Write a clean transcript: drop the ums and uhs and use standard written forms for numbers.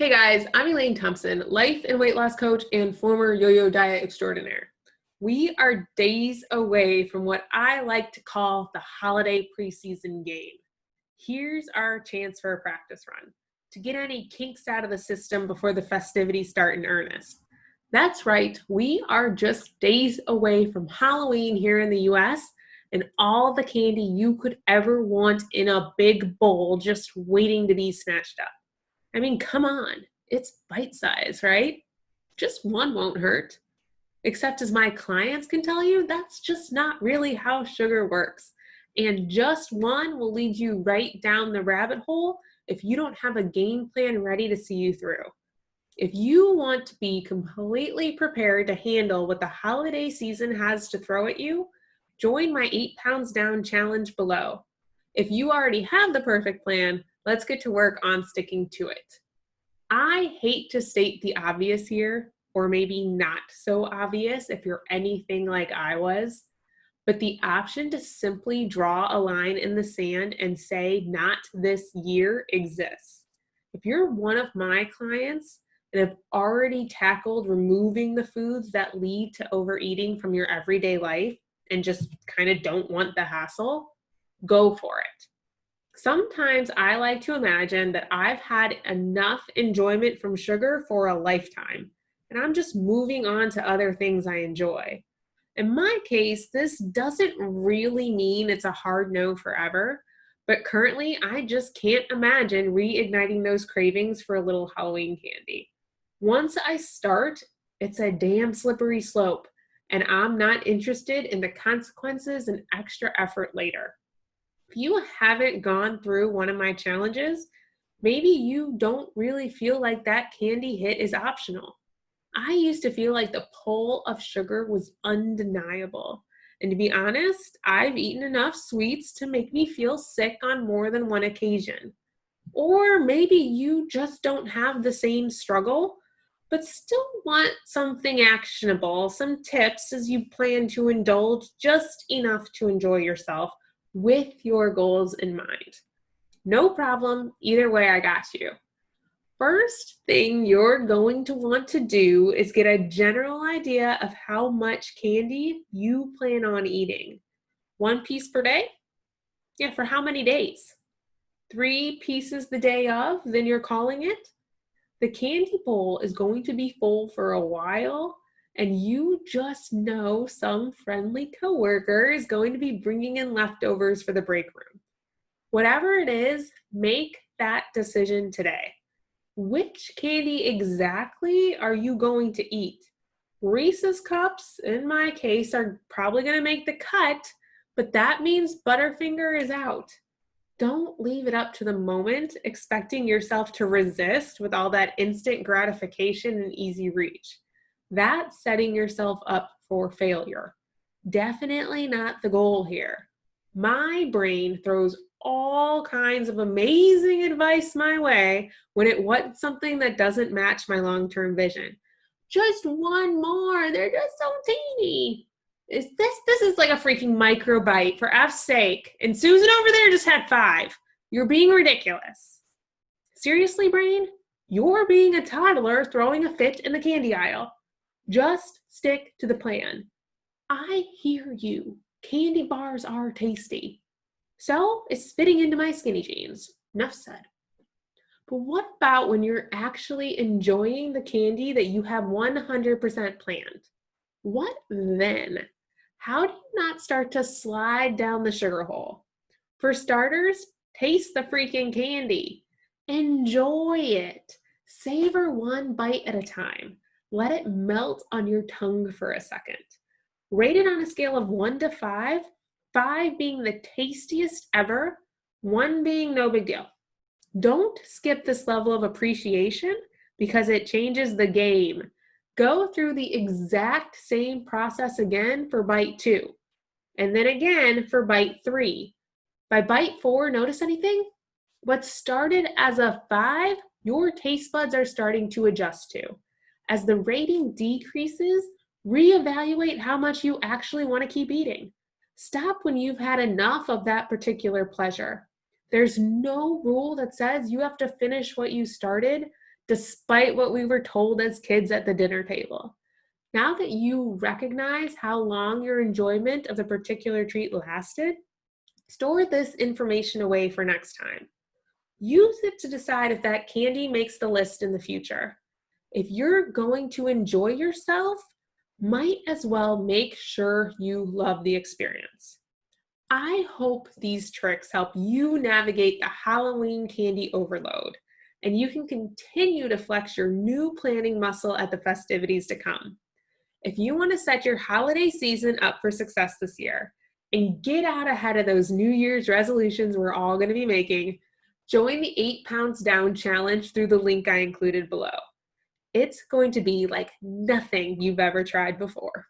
Hey guys, I'm Elaine Thompson, life and weight loss coach and former yo-yo diet extraordinaire. We are days away from what I like to call the holiday preseason game. Here's our chance for a practice run to get any kinks out of the system before the festivities start in earnest. That's right, we are just days away from Halloween here in the US and all the candy you could ever want in a big bowl just waiting to be snatched up. I mean, come on, it's bite size, right? Just one won't hurt. Except as my clients can tell you, that's just not really how sugar works. And just one will lead you right down the rabbit hole if you don't have a game plan ready to see you through. If you want to be completely prepared to handle what the holiday season has to throw at you, join my 8 pounds down challenge below. If you already have the perfect plan, let's get to work on sticking to it. I hate to state the obvious here, or maybe not so obvious if you're anything like I was, but the option to simply draw a line in the sand and say, not this year, exists. If you're one of my clients and have already tackled removing the foods that lead to overeating from your everyday life and just kind of don't want the hassle, go for it. Sometimes I like to imagine that I've had enough enjoyment from sugar for a lifetime, and I'm just moving on to other things I enjoy. In my case, this doesn't really mean it's a hard no forever, but currently I just can't imagine reigniting those cravings for a little Halloween candy. Once I start, it's a damn slippery slope, and I'm not interested in the consequences and extra effort later. If you haven't gone through one of my challenges, maybe you don't really feel like that candy hit is optional. I used to feel like the pull of sugar was undeniable. And to be honest, I've eaten enough sweets to make me feel sick on more than one occasion. Or maybe you just don't have the same struggle, but still want something actionable, some tips as you plan to indulge just enough to enjoy yourself with your goals in mind. No problem, either way I got you. First thing you're going to want to do is get a general idea of how much candy you plan on eating. 1 piece per day? Yeah, for how many days? 3 pieces the day of, then you're calling it? The candy bowl is going to be full for a while, and you just know some friendly coworker is going to be bringing in leftovers for the break room. Whatever it is, make that decision today. Which candy exactly are you going to eat? Reese's Cups, in my case, are probably going to make the cut, but that means Butterfinger is out. Don't leave it up to the moment, expecting yourself to resist with all that instant gratification and easy reach. That's setting yourself up for failure. Definitely not the goal here. My brain throws all kinds of amazing advice my way when it wants something that doesn't match my long-term vision. Just one more, they're just so teeny. This is like a freaking microbite, for F's sake. And Susan over there just had 5. You're being ridiculous. Seriously, brain? You're being a toddler throwing a fit in the candy aisle. Just stick to the plan. I hear you. Candy bars are tasty. So it's fitting into my skinny jeans. Enough said. But what about when you're actually enjoying the candy that you have 100% planned? What then? How do you not start to slide down the sugar hole? For starters, taste the freaking candy. Enjoy it. Savor one bite at a time. Let it melt on your tongue for a second. Rate it on a scale of 1 to 5, 5 being the tastiest ever, 1 being no big deal. Don't skip this level of appreciation because it changes the game. Go through the exact same process again for bite 2, and then again for bite 3. By bite 4, notice anything? What started as a 5, your taste buds are starting to adjust to. As the rating decreases, reevaluate how much you actually want to keep eating. Stop when you've had enough of that particular pleasure. There's no rule that says you have to finish what you started. despite what we were told as kids at the dinner table. Now that you recognize how long your enjoyment of the particular treat lasted, store this information away for next time. Use it to decide if that candy makes the list in the future. If you're going to enjoy yourself, might as well make sure you love the experience. I hope these tricks help you navigate the Halloween candy overload, and you can continue to flex your new planning muscle at the festivities to come. If you want to set your holiday season up for success this year and get out ahead of those New Year's resolutions we're all going to be making, join the 8 Pounds Down challenge through the link I included below. It's going to be like nothing you've ever tried before.